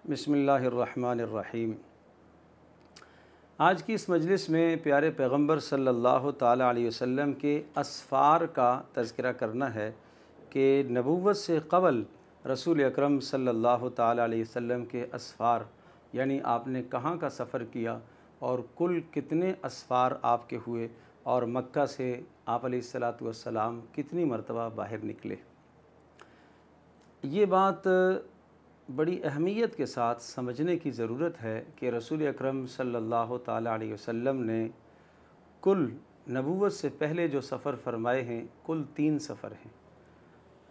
बिस्मिल्लाहिर्रहमानिर्रहीम। आज की इस मजलिस में प्यारे पैगम्बर सल्लल्लाहु ताला अलैहि वसल्लम के असफ़ार का तज़किरा करना है कि नबूवत से क़बल रसूल अकरम सल्लल्लाहु ताला अलैहि वसल्लम के असफ़ार यानी आपने कहाँ का सफ़र किया और कुल कितने असफ़ार आपके हुए और मक्का से आप अलैहिस्सलातु वस्सलाम कितनी मरतबा बाहर निकले। ये बात बड़ी अहमियत के साथ समझने की ज़रूरत है कि रसूल अकरम सल्लल्लाहु ताला अलैहि वसल्लम ने कुल नबूवत से पहले जो सफ़र फरमाए हैं कुल 3 सफ़र हैं,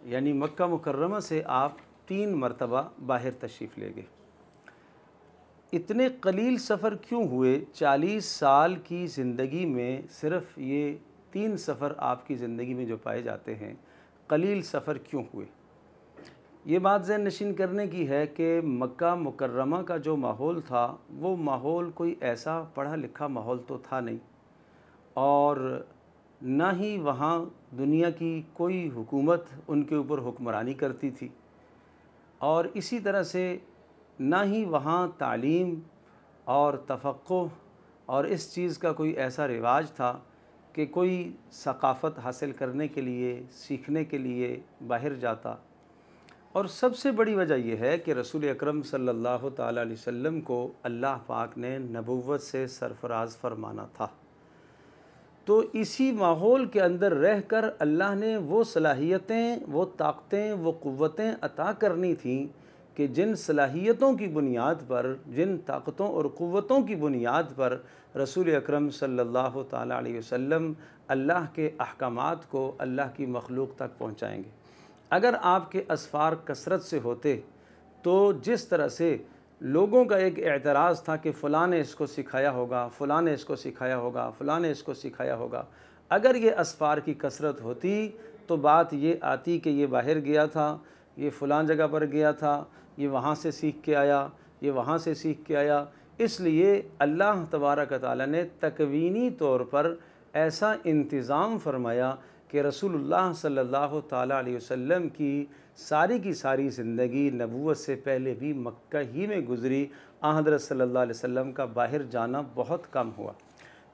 यानी मक्का मुकर्रमा से आप 3 मरतबा बाहर तशरीफ़ ले गए। इतने कलील सफ़र क्यों हुए? 40 साल की ज़िंदगी में सिर्फ़ ये 3 सफ़र आपकी ज़िंदगी में जो पाए जाते हैं, कलील सफ़र क्यों हुए? ये बात ज़हन नशीन करने की है कि मक्का मुकर्रमा का जो माहौल था वो माहौल कोई ऐसा पढ़ा लिखा माहौल तो था नहीं, और ना ही वहाँ दुनिया की कोई हुकूमत उनके ऊपर हुक्मरानी करती थी, और इसी तरह से ना ही वहाँ तालीम और तफ़क्कुह और इस चीज़ का कोई ऐसा रिवाज था कि कोई सकाफ़त हासिल करने के लिए, सीखने के लिए बाहर जाता। और सबसे बड़ी वजह यह है कि रसूल अकरम सल्लल्लाहु ताला अलैहि वसल्लम को अल्लाह पाक ने नबूवत से सरफराज फरमाना था। तो इसी माहौल के अंदर रहकर अल्लाह ने वो सलाहियतें, वो ताकतें, वो क़ुव्वतें अता करनी थीं कि जिन सलाहियतों की बुनियाद पर, जिन ताकतों और क़ुव्वतों की बुनियाद पर रसूल अकरम सल्लल्लाहु ताला अलैहि वसल्लम अल्लाह के अहकामात को अल्लाह की मखलूक तक पहुँचाएँगे। अगर आपके असफ़ार कसरत से होते तो जिस तरह से लोगों का एक एतराज़ था कि फ़लाँ ने इसको सिखाया होगा, फ़लाँ ने इसको सिखाया होगा, फ़लाँ ने इसको सिखाया होगा, अगर ये असफ़ार की कसरत होती तो बात ये आती कि ये बाहर गया था, ये फ़लाँ जगह पर गया था, ये वहाँ से सीख के आया, ये वहाँ से सीख के आया। इसलिए अल्लाह तबारक व तआला ने तकवीनी तौर पर ऐसा इंतज़ाम फरमाया कि रसूलुल्लाह सल्लल्लाहु ताला अलैहि वसल्लम की सारी ज़िंदगी नबूवत से पहले भी मक्का ही में गुज़री। हज़रत सल्लल्लाहु अलैहि वसल्लम का बाहर जाना बहुत कम हुआ।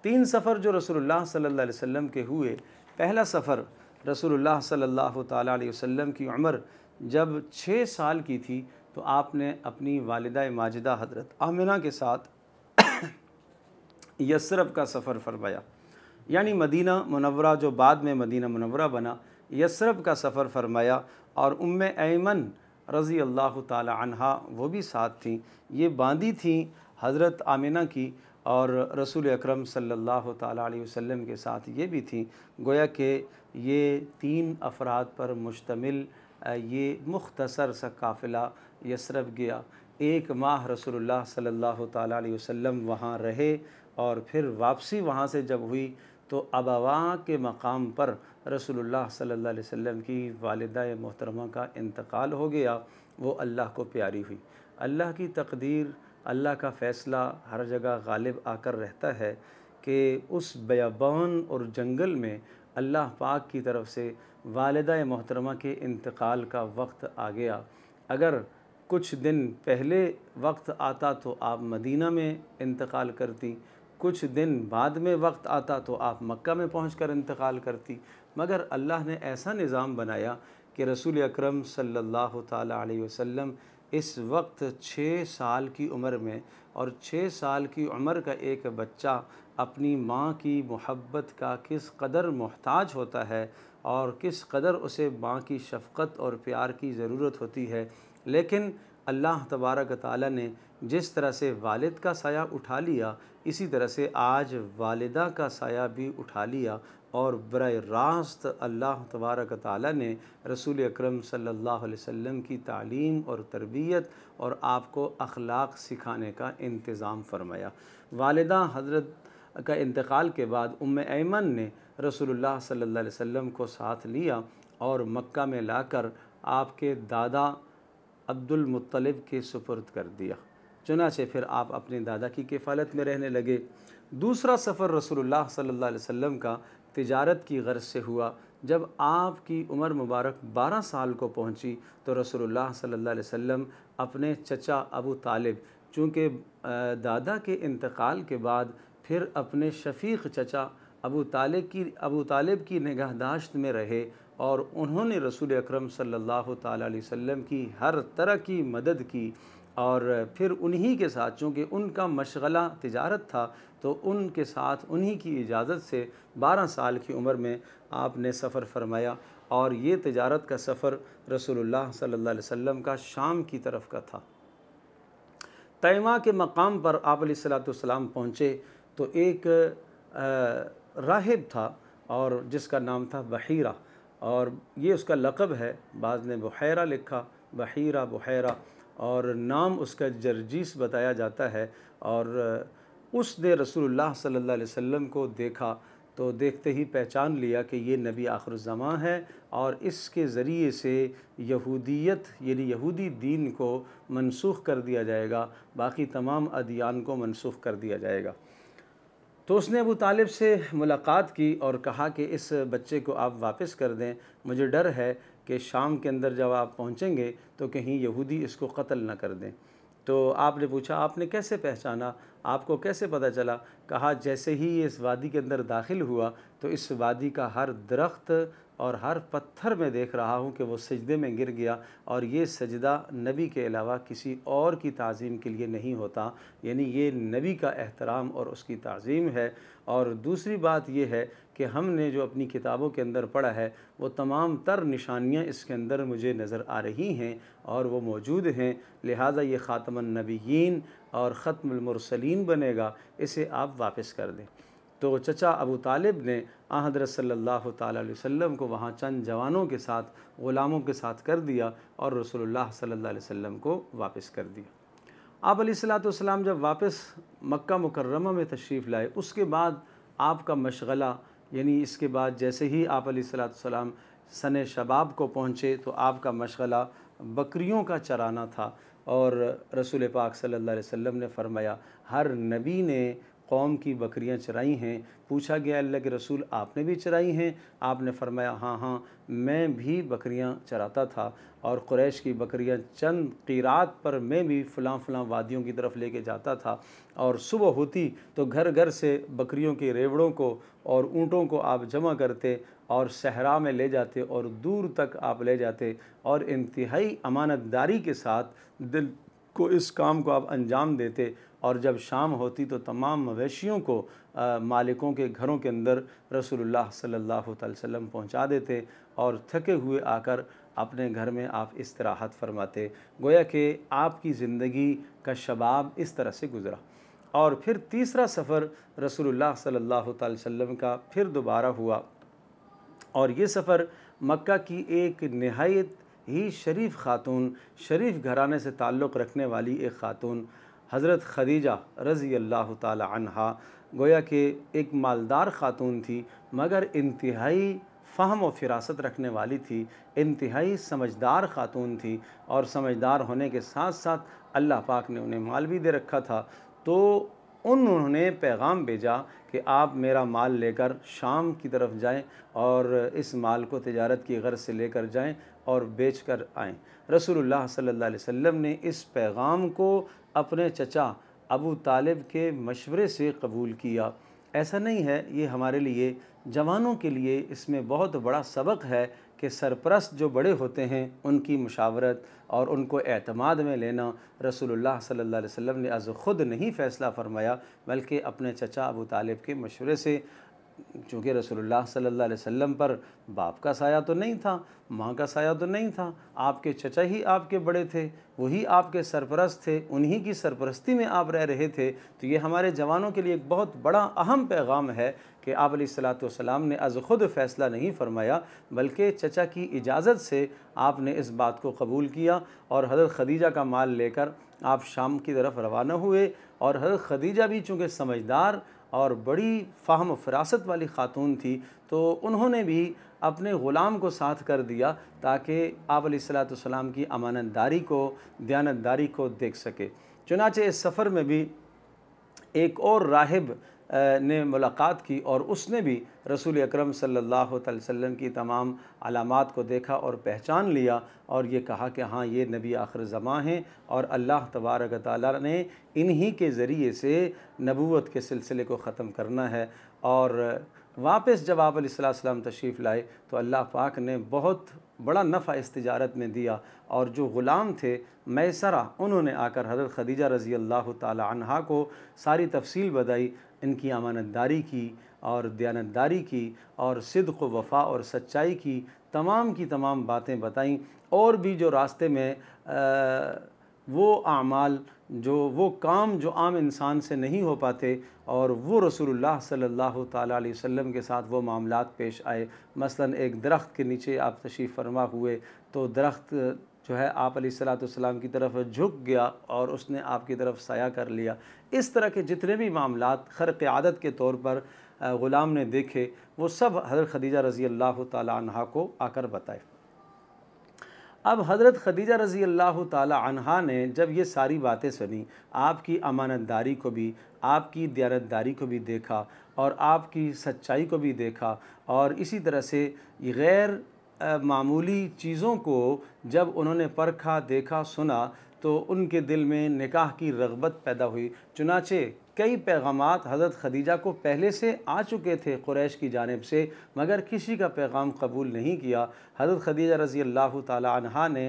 3 सफ़र जो रसूलुल्लाह सल्लल्लाहु अलैहि वसल्लम के हुए, पहला सफ़र रसूलुल्लाह सल्लल्लाहु ताला अलैहि वसल्लम की उम्र जब 6 साल की थी तो आपने अपनी वालिदा माजिदा हज़रत आमिना के साथ यस्रब का सफ़र फरमाया, यानी मदीना मुनव्वरा जो बाद में मदीना मुनव्वरा बना, यस्रब का सफ़र फरमाया। और उम्मे ऐमन रज़ी अल्लाह ताला अन्हा वो भी साथ थीं। ये बांदी थीं हज़रत आमिना की, और रसूल अकरम सल्लल्लाहु ताला अलैहि वसल्लम के साथ ये भी थीं। गोया कि ये 3 अफराद पर मुश्तमिल ये मुख्तसर सा काफ़िला यस्रब गया। 1 माह रसूलुल्लाह सल्लल्लाहु ताला अलैहि वसल्लम वहाँ रहे, और फिर वापसी वहाँ से जब हुई तो अबवा के मकाम पर रसूलुल्लाह सल्लल्लाहु अलैहि वसल्लम की वालिदा मोहतरमा का इंतकाल हो गया। वो अल्लाह को प्यारी हुई। अल्लाह की तकदीर, अल्लाह का फ़ैसला हर जगह गालिब आकर रहता है कि उस बयाबान और जंगल में अल्लाह पाक की तरफ से वालिदा मोहतरमा के इंतकाल का वक्त आ गया। अगर कुछ दिन पहले वक्त आता तो आप मदीना में इंतकाल करती, कुछ दिन बाद में वक्त आता तो आप मक्का में पहुंचकर इंतकाल करती, मगर अल्लाह ने ऐसा निज़ाम बनाया कि रसूल अकरम सल्लल्लाहु ताला अलैहि वसल्लम इस वक्त 6 साल की उम्र में, और 6 साल की उम्र का एक बच्चा अपनी माँ की मोहब्बत का किस कदर मोहताज होता है और किस कदर उसे माँ की शफ़क़त और प्यार की ज़रूरत होती है। लेकिन अल्लाह तबारक व तआला ने जिस तरह से वालिद का साया उठा लिया, इसी तरह से आज वालिदा का साया भी उठा लिया, और बराह रास्त अल्लाह तबारक व तआला ने रसूल अकरम सल्लल्लाहु अलैहि वसल्लम की तालीम और तरबियत और आपको अखलाक सिखाने का इंतज़ाम फरमाया। वालिदा हज़रत का इंतकाल के बाद उम्मे ऐमन ने रसूलुल्लाह सल्लल्लाहु अलैहि वसल्लम को साथ लिया और मक्का में लाकर आपके दादा अब्दुल मुत्तलिब के सुपुर्द कर दिया। चुनाचे फिर आप अपने दादा की किफ़ालत में रहने लगे। दूसरा सफ़र रसूलुल्लाह सल्लल्लाहु अलैहि वसल्लम का तिजारत की गर्ज से हुआ। जब आपकी उम्र मुबारक 12 साल को पहुँची तो रसूलुल्लाह सल्लल्लाहु अलैहि वसल्लम अपने चचा अबू तालिब, चूँकि दादा के इंतकाल के बाद फिर अपने शफ़ीक़ चचा अबू तालिब की निगाहदाश्त में रहे और उन्होंने रसूल अकरम सल्लल्लाहु ताला अलैहि वसल्लम की हर तरह की मदद की। और फिर उन्हीं के साथ, चूँकि उनका मशगला तिजारत था, तो उनके साथ उन्हीं की इजाज़त से 12 साल की उम्र में आपने सफ़र फरमाया और ये तिजारत का सफ़र रसूलुल्लाह सल्लल्लाहु अलैहि वसल्लम का शाम की तरफ का था। तैमा के मकाम पर आप अलैहिस्सलाम पहुँचे तो एक राहिब था और जिसका नाम था बहीरा, और ये उसका लक़ब है। बाज़ ने बुहैरा लिखा, बहीरा, बुहैरा, और नाम उसका जरजीस बताया जाता है। और उसने रसूलुल्लाह सल्लल्लाहु अलैहि वसल्लम को देखा तो देखते ही पहचान लिया कि ये नबी आखिरुज़्ज़मां है और इसके ज़रिए से यहूदियत यानी यहूदी दीन को मनसूख़ कर दिया जाएगा, बाकी तमाम अदियान को मनसूख़ कर दिया जाएगा। तो उसने अबू तालिब से मुलाकात की और कहा कि इस बच्चे को आप वापस कर दें, मुझे डर है कि शाम के अंदर जब आप पहुँचेंगे तो कहीं यहूदी इसको कत्ल न कर दें। तो आपने पूछा, आपने कैसे पहचाना, आपको कैसे पता चला? कहा, जैसे ही ये इस वादी के अंदर दाखिल हुआ तो इस वादी का हर दरख्त और हर पत्थर में देख रहा हूँ कि वो सजदे में गिर गया, और ये सजदा नबी के अलावा किसी और की ताज़ीम के लिए नहीं होता, यानी ये नबी का एहतराम और उसकी ताज़ीम है। और दूसरी बात ये है कि हमने जो अपनी किताबों के अंदर पढ़ा है वो तमाम तर निशानियाँ इसके अंदर मुझे नज़र आ रही हैं और वो मौजूद हैं, लिहाजा ये ख़ातमुन नबिय्यीन और ख़त्मुल मुरसलीन बनेगा, इसे आप वापस कर दें। तो चचा अबू तालिब ने हज़रत सल्लल्लाहु ताला अलैहि वसल्लम को वहाँ चंद जवानों के साथ, ग़ुलामों के साथ कर दिया और रसूलुल्लाह सल्लल्लाहु अलैहि वसल्लम को वापस कर दिया। आप अलैहिस्सलाम जब वापस मक्का मुकर्रमा में तशरीफ़ लाए, उसके बाद आपका मशगला, यानी इसके बाद जैसे ही आप अलैहिस्सलाम सने शबाब को पहुँचे तो आपका मशगला बकरियों का चराना था। और रसूल पाक सल्लल्लाहु अलैहि वसल्लम ने फ़रमाया, हर नबी ने कौम की बकरियां चराई हैं। पूछा गया, अल्लाह के रसूल आपने भी चराई हैं? आपने फ़रमाया, हाँ हाँ, मैं भी बकरियां चराता था और कुरैश की बकरियां चंद क़ीरात पर मैं भी फ़लाँ फ़लाँ वादियों की तरफ लेके जाता था, और सुबह होती तो घर घर से बकरियों के रेवड़ों को और ऊँटों को आप जमा करते और सहरा में ले जाते और दूर तक आप ले जाते, और इंतहाई अमानतदारी के साथ दिल को इस काम को आप अंजाम देते। और जब शाम होती तो तमाम मवेशियों को मालिकों के घरों के अंदर रसूलुल्लाह सल्लल्लाहु अलैहि वसल्लम पहुंचा देते और थके हुए आकर अपने घर में आप इस्तराहत फरमाते। गोया कि आपकी ज़िंदगी का शबाब इस तरह से गुज़रा। और फिर तीसरा सफ़र रसूलुल्लाह सल्लल्लाहु अलैहि वसल्लम का फिर दोबारा हुआ, और ये सफ़र मक्का की एक नहायत ही शरीफ ख़ातून, शरीफ घराने से ताल्लुक़ रखने वाली एक ख़ातून हज़रत खदीजा रज़ी अल्लाह ताला अन्हा, गोया कि एक मालदार ख़ातून थी, मगर इंतहाई फ़हम और फ़िरासत रखने वाली थी, इंतहाई समझदार ख़ातून थी, और समझदार होने के साथ साथ अल्लाह पाक ने उन्हें माल भी दे रखा था। तो उन्होंने पैगाम भेजा कि आप मेरा माल लेकर शाम की तरफ जाएं और इस माल को तिजारत की गर्ज से लेकर जाएं और बेच कर आएँ। रसूलुल्लाह सल्लल्लाहु अलैहि वसल्लम ने इस पैगाम को अपने चचा अबू तालिब के मशवरे से कबूल किया। ऐसा नहीं है, ये हमारे लिए, जवानों के लिए इसमें बहुत बड़ा सबक है कि सरपरस्त जो बड़े होते हैं उनकी मुशावरत और उनको एतमाद में लेना। रसूलुल्लाह सल्लल्लाहु अलैहि वसल्लम ने अज़ ख़ुद नहीं फ़ैसला फ़रमाया, बल्कि अपने चचा अबू तालिब के मशवरे से। चूँकि रसूलुल्लाह सल्लल्लाहु अलैहि वसल्लम पर बाप का साया तो नहीं था, माँ का साया तो नहीं था, आपके चचा ही आपके बड़े थे, वही आपके सरपरस्त थे, उन्हीं की सरपरस्ती में आप रह रहे थे। तो ये हमारे जवानों के लिए एक बहुत बड़ा अहम पैगाम है कि आप अलैहिस्सलातु वस्सलाम ने अज़ ख़ुद फ़ैसला नहीं फ़रमाया, बल्कि चचा की इजाज़त से आपने इस बात को कबूल किया और हज़रत खदीजा का माल लेकर आप शाम की तरफ रवाना हुए। और हज़रत खदीजा भी चूँकि समझदार और बड़ी फ़हम फ़रासत वाली ख़ातून थी, तो उन्होंने भी अपने ग़ुलाम को साथ कर दिया ताकि आप अलैहिस्सलातु वस्सलाम की अमानतदारी को, दयानतदारी को देख सके। चुनांचे इस सफ़र में भी एक और राहिब ने मुलाकात की और उसने भी रसूल अकरम सल्लल्लाहु अलैहि वसल्लम की तमाम अलामात को देखा और पहचान लिया और ये कहा कि हाँ, ये नबी आखिर ज़मां हैं और अल्लाह तबारक व तआला ने इन्हीं के ज़रिए से नबूवत के सिलसिले को ख़त्म करना है। और वापस जब आप अलैहिस्सलाम तशरीफ़ लाए तो अल्लाह पाक ने बहुत बड़ा नफ़ा इस तिजारत में दिया और जो ग़ुलाम थे मैसरा, उन्होंने आकर हज़रत खदीजा रज़ी अल्लाह ताला अन्हा को सारी तफसील बताई, इनकी अमानतदारी की और दयानतदारी की और सिद्क़ व वफ़ा और सच्चाई की तमाम बातें बताईं। और भी जो रास्ते में वो आमाल, वो काम जो आम इंसान से नहीं हो पाते और वो रसूलुल्लाह सल्लल्लाहु ताला अलैहि वसल्लम के साथ वो मामलात पेश आए। मसलन एक दरख्त के नीचे आप तशरीफ़ फरमा हुए तो दरख्त जो है आप अलैहिस्सलाम की तरफ झुक गया और उसने आपकी तरफ साया कर लिया। इस तरह के जितने भी मामलात ख़र्क़ आदत के तौर पर ग़ुलाम ने देखे, वो सब हज़रत खदीजा रज़ी अल्लाह ताला अन्हा को आकर बताए। अब हज़रत खदीजा रज़ी अल्लाह ताला अन्हा ने जब ये सारी बातें सुनी, आपकी अमानतदारी को भी, आपकी दयानतदारी को भी देखा और आपकी सच्चाई को भी देखा और इसी तरह से गैर मामूली चीज़ों को जब उन्होंने परखा, देखा, सुना तो उनके दिल में निकाह की रग़बत पैदा हुई। चुनाचे कई पैगामात हज़रत खदीजा को पहले से आ चुके थे कुरैश की जानिब से, मगर किसी का पैगाम कबूल नहीं किया। हज़रत खदीजा रज़ी अल्लाह ताला अन्हा ने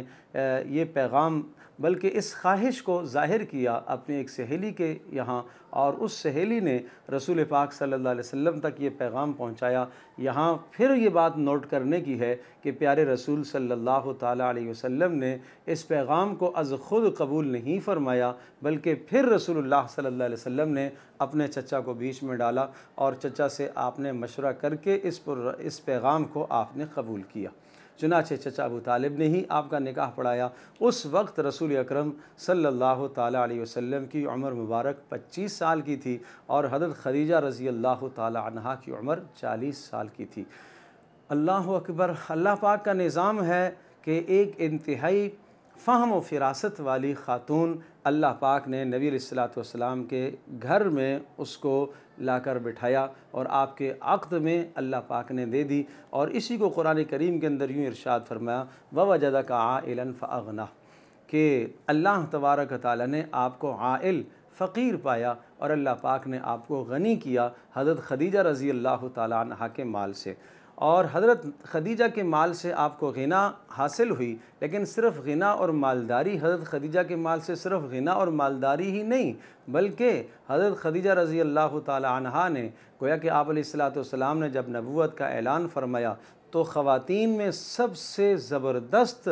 ये पैगाम बल्कि इस ख्वाहिश को ज़ाहिर किया अपनी एक सहेली के यहाँ और उस सहेली ने रसूल पाक सल्लल्लाहु अलैहि वसल्लम तक ये पैगाम पहुँचाया। यहाँ फिर ये बात नोट करने की है कि प्यारे रसूल सल्लल्लाहु ताला अलैहि वसल्लम ने इस पैगाम को अज़ ख़ुद कबूल नहीं फ़रमाया, बल्कि फिर रसूलुल्लाह सल्लल्लाहु अलैहि वसल्लम ने अपने चचा को बीच में डाला और चचा से आपने मशवरा करके इस पैगाम को आपने कबूल किया। चुनाचे चचा अबू तालिब ने ही आपका निकाह पढ़ाया। उस वक्त रसूल अकरम सल्लल्लाहु ताला अलैहि वसल्लम की उम्र मुबारक 25 साल की थी और हज़रत खदीजा रज़ी अल्लाह ताला अन्हा की उम्र 40 साल की थी। अल्लाह अकबर। अल्लाह पाक का निज़ाम है कि एक इंतहाई फ़हम व फ़िरासत वाली ख़ातून अल्लाह पाक ने नबी अलैहिस्सलातु वस्सलाम के घर में उसको लाकर बिठाया और आपके अक़्द में अल्लाह पाक ने दे दी। और इसी को कुरान करीम के अंदर यूँ इरशाद फरमाया, ववजदका आइलन फ़अग़ना, कि अल्लाह तबारक व तआला ने आपको आइल फ़कीर पाया और अल्लाह पाक ने आपको गनी किया हज़रत खदीजा रज़ी अल्लाह ताला अन्हा के माल से। और हज़रत खदीजा के माल से आपको ग़िना हासिल हुई, लेकिन सिर्फ़ ग़िना और मालदारी, हज़रत खदीजा के माल से सिर्फ़ ग़िना और मालदारी ही नहीं, बल्कि हज़रत खदीजा रज़ी अल्लाह ताला अन्हा ने गोया कि आप अलैहिस्सलातु वस्सलाम ने जब नबूवत का ऐलान फ़रमाया तो ख़वातीन में सबसे ज़बरदस्त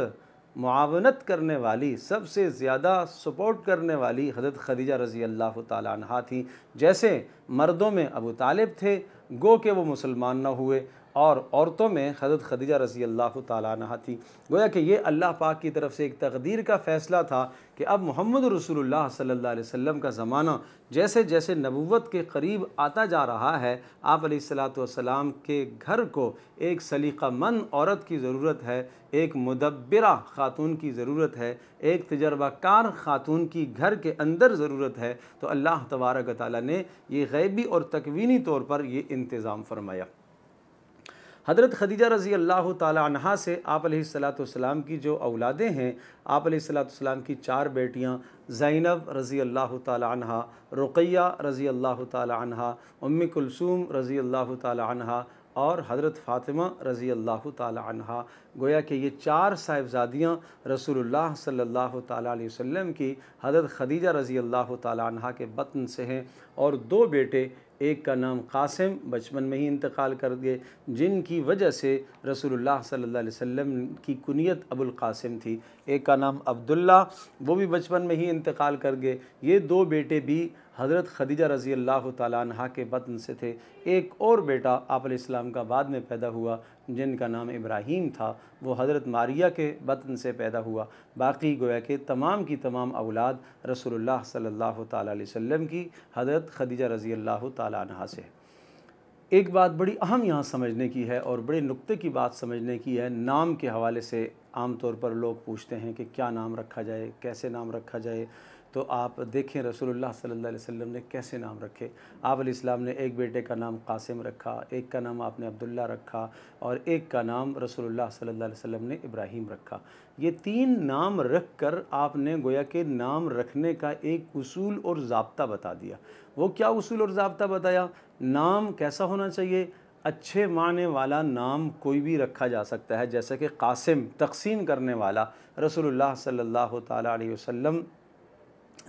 मुआवनत करने वाली, सबसे ज़्यादा सपोर्ट करने वाली हज़रत खदीजा रज़ी अल्लाह ताला अन्हा थी। जैसे मर्दों में अबू तालिब थे, गो के वो मुसलमान न हुए, और औरतों में हज़रत खदीजा रज़ी अल्लाह ताला अन्हा थी। गोया कि ये अल्लाह पाक की तरफ से एक तकदीर का फ़ैसला था कि अब मोहम्मद रसूलुल्लाह सल्लल्लाहु अलैहि वसल्लम का ज़माना जैसे जैसे नबूवत के करीब आता जा रहा है, आप अलैहिस्सलातु वस्सलाम के घर को एक सलीक़ामंद औरत की ज़रूरत है, एक मुदब्बिरा ख़ातून की ज़रूरत है, एक तजर्बाकार ख़ातून की घर के अंदर ज़रूरत है। तो अल्लाह तबारक व तआला ने ये गैबी और तकवीनी तौर पर ये इंतज़ाम फ़रमाया। हज़रत खदीजा रज़ी अल्लाह ताला अन्हा से आप अलैहिस्सलातु वस्सलाम की जो औलादें हैं, आप अलैहिस्सलातु वस्सलाम की 4 बेटियाँ, ज़ैनब रज़ी अल्लाह ताला अन्हा, रुक़ैया रज़ी अल्लाह ताला अन्हा, उम्मी कुलसूम रज़ी अल्लाह ताला अन्हा और हज़रत फ़ातिमा रज़ी अल्लाह ताला अन्हा। गोया कि ये 4 साहिबज़ादियाँ रसूलुल्लाह सल्लल्लाहु ताला अलैहि वसल्लम की हज़रत खदीजा रज़ी अल्लाह ताला अन्हा के बतन से हैं और 2 बेटे, एक का नाम कासिम बचपन में ही इंतकाल कर गए, जिनकी वजह से रसूलुल्लाह सल्लल्लाहु अलैहि वसल्लम की कुनियत अबुल कासिम थी। एक का नाम अब्दुल्ला, वो भी बचपन में ही इंतकाल कर गए। ये 2 बेटे भी हज़रत खदीजा रज़ी अल्लाह ताला अन्हा के बतन से थे। एक और बेटा आप अलैहिस्सलाम का बाद में पैदा हुआ, जिनका नाम इब्राहीम था, वो हज़रत मारिया के बतन से पैदा हुआ। बाकी गोया के तमाम की तमाम औलाद रसूलुल्लाह सल्लल्लाहु ताला अलैहि वसल्लम की हज़रत खदीजा रज़ी अल्लाह ताला अन्हा से। एक बात बड़ी अहम यहाँ समझने की है और बड़े नुक्ते की बात समझने की है। नाम के हवाले से आम तौर पर लोग पूछते हैं कि क्या नाम रखा जाए, कैसे नाम रखा जाए। तो आप देखें रसूलुल्लाह सल्लल्लाहु अलैहि वसल्लम ने कैसे नाम रखे। आप अलैहिस्सलाम ने एक बेटे का नाम कासिम रखा, एक का नाम आपने अब्दुल्ला रखा और एक का नाम रसूलुल्लाह सल्लल्लाहु अलैहि वसल्लम ने इब्राहीम रखा। ये 3 नाम रख कर आपने गोया कि नाम रखने का एक उसूल और ज़ाब्ता बता दिया। वो क्या उसूल और ज़ाब्ता बताया? नाम कैसा होना चाहिए? अच्छे माने वाला नाम कोई भी रखा जा सकता है, जैसे कि कासिम तक़सीम करने वाला, रसूलुल्लाह सल्लल्लाहु ताला अलैहि वसल्लम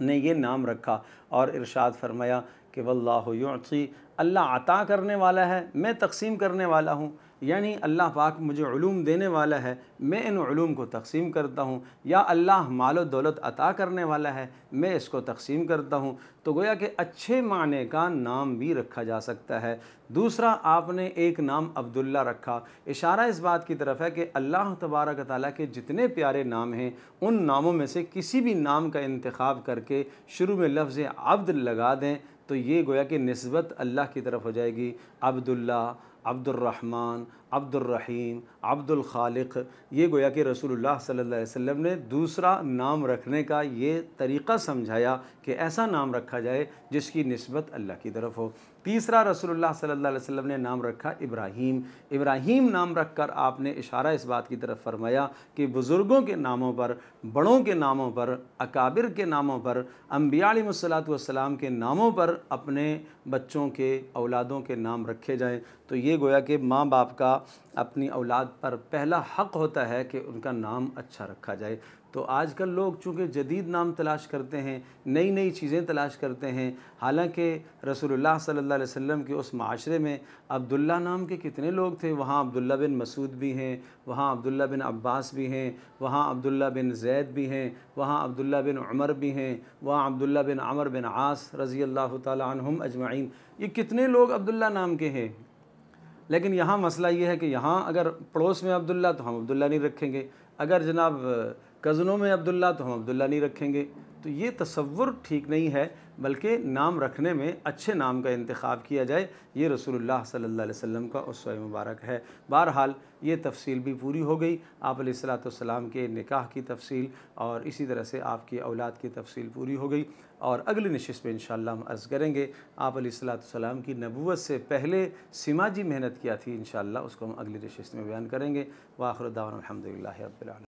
ने ये नाम रखा और इरशाद फरमाया कि वल्लाहु युअती, अल्लाह अता करने वाला है, मैं तक़सीम करने वाला हूँ। यानी अल्लाह पाक मुझे उलूम देने वाला है, मैं इन उलूम को तक़सीम करता हूँ। या अल्लाह मालो दौलत अता करने वाला है, मैं इसको तक़सीम करता हूँ। तो गोया कि अच्छे माने का नाम भी रखा जा सकता है। दूसरा, आपने एक नाम अब्दुल्ला रखा, इशारा इस बात की तरफ है कि अल्लाह तबारक ताला के जितने प्यारे नाम हैं उन नामों में से किसी भी नाम का इंतखाब करके शुरू में लफ्ज़ अब्द लगा दें तो ये गोया कि निस्बत अल्लाह की तरफ हो जाएगी। अब्दुल्ला, अब्दुर्रहमान, अब्दुर्रहीम, अब्दुल खालिक, ये गोया कि रसूलुल्लाह सल्लल्लाहु अलैहि वसल्लम ने दूसरा नाम रखने का ये तरीक़ा समझाया कि ऐसा नाम रखा जाए जिसकी निस्बत अल्लाह की तरफ हो। तीसरा, रसूलुल्लाह सल्लल्लाहु अलैहि वसल्लम ने नाम रखा इब्राहीम। इब्राहीम नाम रख कर आपने इशारा इस बात की तरफ फरमाया कि बुज़ुर्गों के नामों पर, बड़ों के नामों पर, अकाबिर के नामों पर, अम्बिया अलैहिमुस्सलातु वस्सलाम के नामों पर अपने बच्चों के, औलादों के नाम रखे जाएँ। तो ये गोया कि माँ बाप का अपनी औलाद पर पहला हक़ होता है कि उनका नाम अच्छा रखा जाए। तो आजकल लोग चूँकि जदीद नाम तलाश करते हैं, नई नई चीज़ें तलाश करते हैं, हालांकि रसूलुल्लाह सल्लल्लाहु अलैहि वसल्लम के उस माशरे में अब्दुल्ला नाम के कितने लोग थे। वहाँ अब्दुल्ला बिन मसूद भी हैं, वहाँ अब्दुल्ला बिन अब्बास भी हैं, वहाँ अब्दुल्ला बिन ज़ैद भी हैं, वहाँ अब्दुल्ला बिन उमर भी हैं, वहाँ अब्दुल्ला बिन अमर बिन आस रज़ी अल्लाह ताला अन्हुम अजमईन। ये कितने लोग अब्दुल्ला नाम के हैं। लेकिन यहाँ मसला ये है कि यहाँ अगर पड़ोस में अब्दुल्ला तो हम अब्दुल्ला नहीं रखेंगे, अगर जनाब कज़नों में अब्दुल्ला तो हम अब्दुल्ला नहीं रखेंगे। तो ये तसव्वुर ठीक नहीं है, बल्कि नाम रखने में अच्छे नाम का इंतखाब किया जाए। ये रसूलुल्लाह सल्लल्लाहु अलैहि वसल्लम का उसवा मुबारक है। बहरहाल ये तफसील भी पूरी हो गई, आप अलैहिस्सलातु वस्सलाम के निकाह की तफसील और इसी तरह से आपकी औलाद की तफसील पूरी हो गई। और अगली नशिस्त में इंशाअल्लाह हम अर्ज़ करेंगे आप अलैहिस्सलातु वस्सलाम की नबूवत से पहले सिमाजी मेहनत किया थी, इंशाअल्लाह उसको हम अगली नशिस्त में बयान करेंगे। व आखिर दावाना अल्हम्दुलिल्लाहि रब्बिल आलमीन।